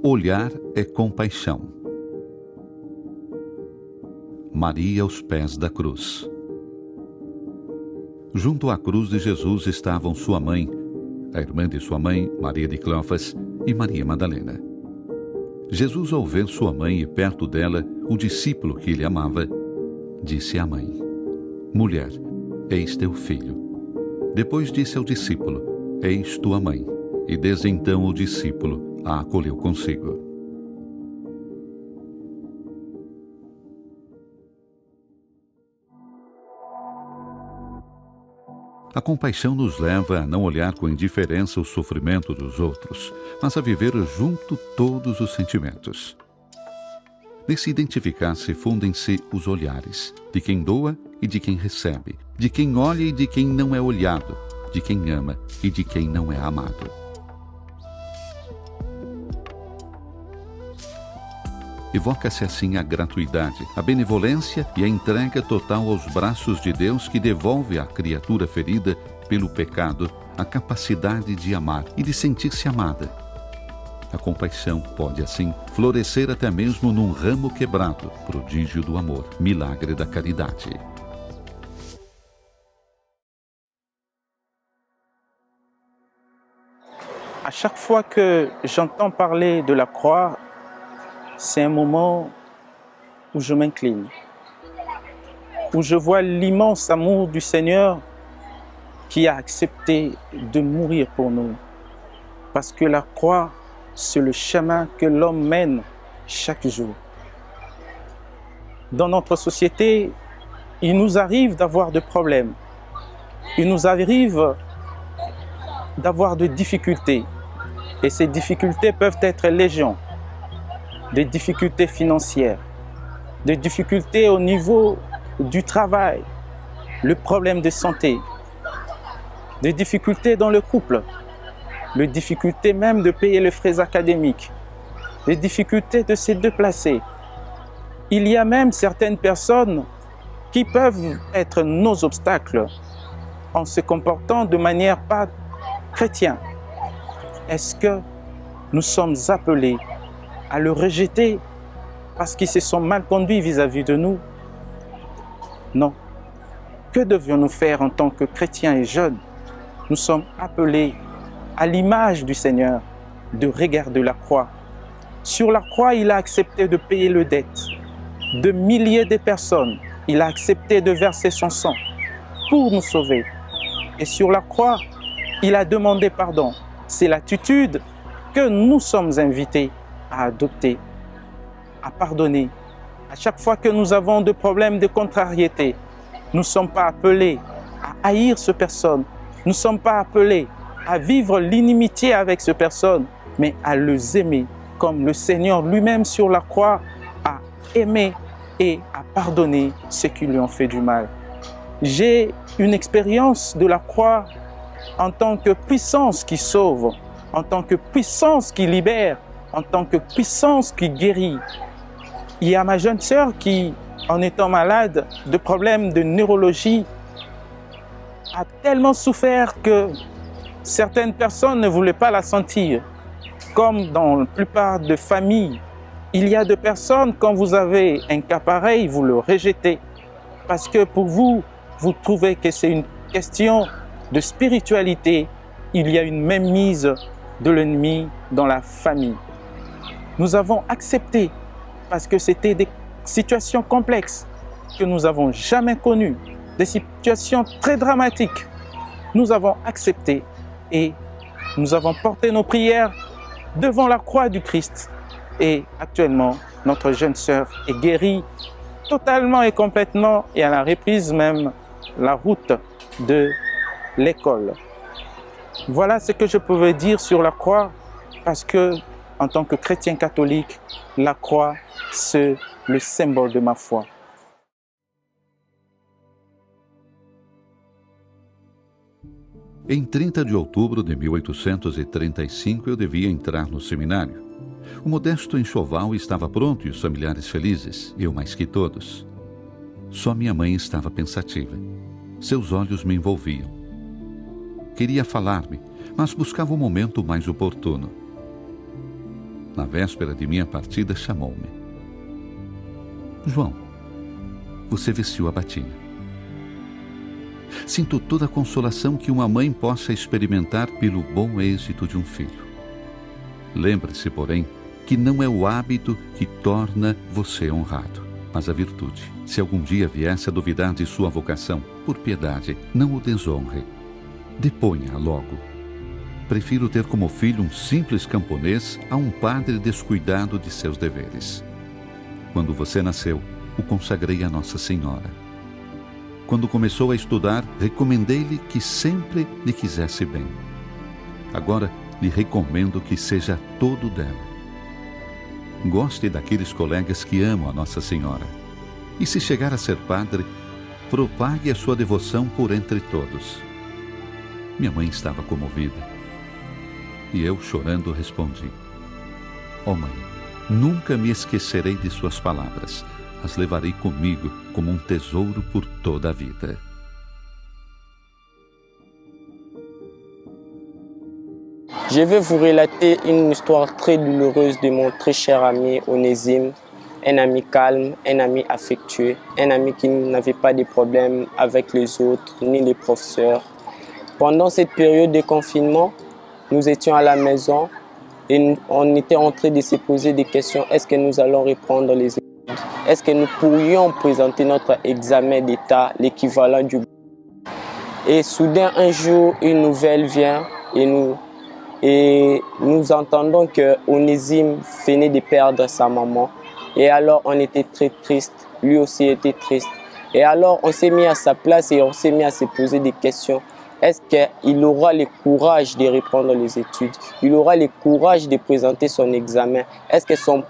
Olhar é compaixão. Maria aos pés da cruz. Junto à cruz de Jesus estavam sua mãe, a irmã de sua mãe, Maria de Cleofas, e Maria Madalena. Jesus, ao ver sua mãe e perto dela o discípulo que ele amava, disse à mãe: Mulher, eis teu filho. Depois disse ao discípulo: Eis tua mãe. E desde então o discípulo a acolheu consigo. A compaixão nos leva a não olhar com indiferença o sofrimento dos outros, mas a viver junto todos os sentimentos. Nesse identificar-se fundem-se os olhares, de quem doa e de quem recebe, de quem olha e de quem não é olhado, de quem ama e de quem não é amado. Evoca-se assim a gratuidade, a benevolência e a entrega total aos braços de Deus que devolve à criatura ferida pelo pecado a capacidade de amar e de sentir-se amada. A compaixão pode, assim, florescer até mesmo num ramo quebrado, prodígio do amor, milagre da caridade. À chaque fois que j'entends parler de la croix, c'est un moment où je m'incline, où je vois l'immense amour du Seigneur qui a accepté de mourir pour nous. Parce que la croix, c'est le chemin que l'homme mène chaque jour. Dans notre société, il nous arrive d'avoir des problèmes. Il nous arrive d'avoir des difficultés. Et ces difficultés peuvent être légion. Des difficultés financières, des difficultés au niveau du travail, le problème de santé, des difficultés dans le couple, les difficultés même de payer les frais académiques, les difficultés de se déplacer. Il y a même certaines personnes qui peuvent être nos obstacles en se comportant de manière pas chrétienne. Est-ce que nous sommes appelés à le rejeter parce qu'ils se sont mal conduits vis-à-vis de nous? Non. Que devions-nous faire en tant que chrétiens et jeunes? Nous sommes appelés à l'image du Seigneur de regarder la croix. Sur la croix, il a accepté de payer les dettes de milliers de personnes. Il a accepté de verser son sang pour nous sauver. Et sur la croix, il a demandé pardon. C'est l'attitude que nous sommes invités à adopter, à pardonner. À chaque fois que nous avons des problèmes de contrariété, nous ne sommes pas appelés à haïr ces personnes. Nous ne sommes pas appelés à vivre l'inimitié avec ces personnes, mais à les aimer comme le Seigneur lui-même sur la croix a aimé et a pardonné ceux qui lui ont fait du mal. J'ai une expérience de la croix en tant que puissance qui sauve, en tant que puissance qui libère, en tant que puissance qui guérit. Il y a ma jeune sœur qui, en étant malade de problèmes de neurologie, a tellement souffert que certaines personnes ne voulaient pas la sentir. Comme dans la plupart des familles, il y a des personnes, quand vous avez un cas pareil, vous le rejetez. Parce que pour vous, vous trouvez que c'est une question de spiritualité. Il y a une mainmise de l'ennemi dans la famille. Nous avons accepté, parce que c'était des situations complexes que nous n'avons jamais connues, des situations très dramatiques. Nous avons accepté et nous avons porté nos prières devant la croix du Christ. Et actuellement, notre jeune sœur est guérie totalement et complètement et elle a repris même la route de l'école. Voilà ce que je pouvais dire sur la croix, parce que en tant que chrétien catholique, la croix, c'est le symbole de ma foi. Em 30 de outubro de 1835, eu devia entrar no seminário. O modesto enxoval estava pronto e os familiares felizes, eu mais que todos. Só minha mãe estava pensativa. Seus olhos me envolviam. Queria falar-me, mas buscava o momento mais oportuno. na véspera de minha partida, chamou-me. João, você vestiu a batina. Sinto toda a consolação que uma mãe possa experimentar pelo bom êxito de um filho. Lembre-se, porém, que não é o hábito que torna você honrado, mas a virtude. Se algum dia viesse a duvidar de sua vocação, por piedade, não o desonre. Deponha-a logo. Prefiro ter como filho um simples camponês a um padre descuidado de seus deveres. Quando você nasceu, o consagrei a Nossa Senhora. Quando começou a estudar, recomendei-lhe que sempre lhe quisesse bem. Agora, lhe recomendo que seja todo dela. Goste daqueles colegas que amam a Nossa Senhora. E se chegar a ser padre, propague a sua devoção por entre todos. Minha mãe estava comovida. E eu, chorando, respondi: ó mãe, nunca me esquecerei de suas palavras. As levarei comigo como um tesouro por toda a vida. Je vais vous relater une histoire très douloureuse de mon très cher ami Onésime, un ami calme, un ami affectueux, un ami qui n'avait pas de problèmes avec les autres ni les professeurs. Pendant cette période de confinement, nous étions à la maison et on était en train de se poser des questions. Est-ce que nous allons reprendre les études? Est-ce que nous pourrions présenter notre examen d'État, l'équivalent du... Et soudain, un jour, une nouvelle vient et nous entendons que Onésime venait de perdre sa maman. Et alors, on était très triste. Lui aussi était triste. Et alors, on s'est mis à sa place et on s'est mis à se poser des questions. Est-ce qu'il aura le courage de reprendre les études? Il aura le courage de présenter son examen? Est-ce que son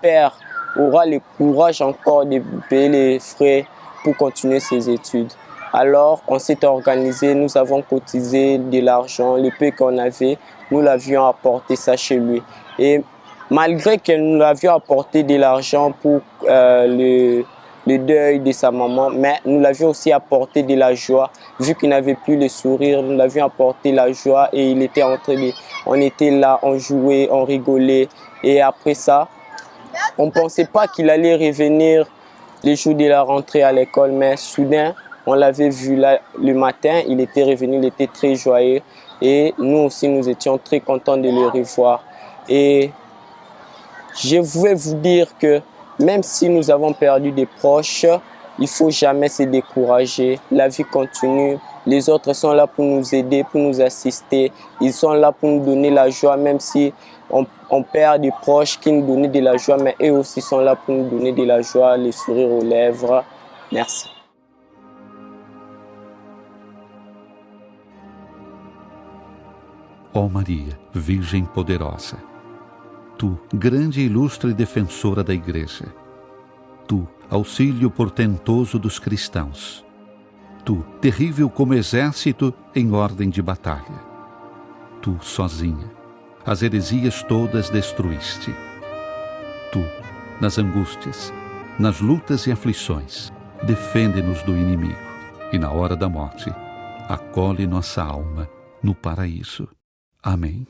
père aura le courage encore de payer les frais pour continuer ses études? Alors, on s'est organisé, nous avons cotisé de l'argent, le peu qu'on avait, nous l'avions apporté ça chez lui. Et malgré que nous l'avions apporté de l'argent pour le deuil de sa maman, mais nous l'avions aussi apporté de la joie. Vu qu'il n'avait plus le sourire, nous l'avions apporté la joie et il était en train de... On était là, on jouait, on rigolait. Et après ça, on ne pensait pas qu'il allait revenir le jour de la rentrée à l'école, mais soudain, on l'avait vu là, le matin, il était revenu, il était très joyeux. Et nous aussi, nous étions très contents de le revoir. Et je voulais vous dire que même si nous avons perdu des proches, il ne faut jamais se décourager. La vie continue. Les autres sont là pour nous aider, pour nous assister. Ils sont là pour nous donner la joie, même si on perd des proches qui nous donnent de la joie, mais eux aussi sont là pour nous donner de la joie, les sourires aux lèvres. Merci. Ó Maria, Virgem poderosa, tu, grande e ilustre defensora da Igreja, tu, auxílio portentoso dos cristãos, tu, terrível como exército em ordem de batalha, tu, sozinha, as heresias todas destruíste. Tu, nas angústias, nas lutas e aflições, defende-nos do inimigo e na hora da morte, acolhe nossa alma no paraíso. Amém.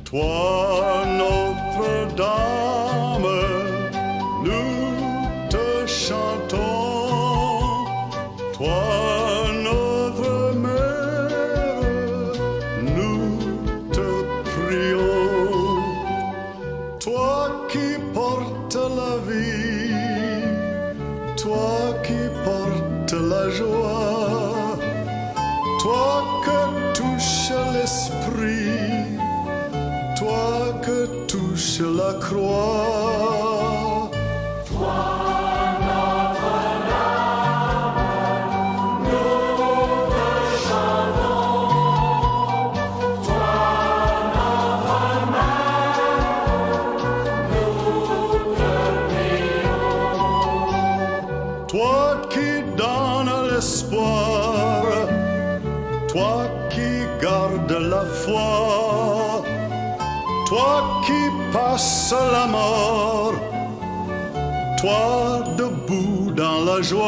Toi, Notre-Dame, nous te chantons. Toi, notre mère, nous te prions. Toi qui portes la vie, toi qui portes la joie, toi que touche l'esprit, toi que touche la croix. Toi, Notre-Dame, nous te chantons. Toi, notre mère, nous te prions. Toi qui donnes l'espoir, toi qui gardes la foi, toi qui passes la mort, toi debout dans la joie.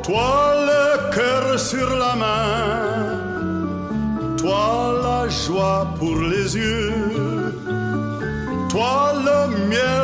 Toi le cœur sur la main, toi la joie pour les yeux, toi le miel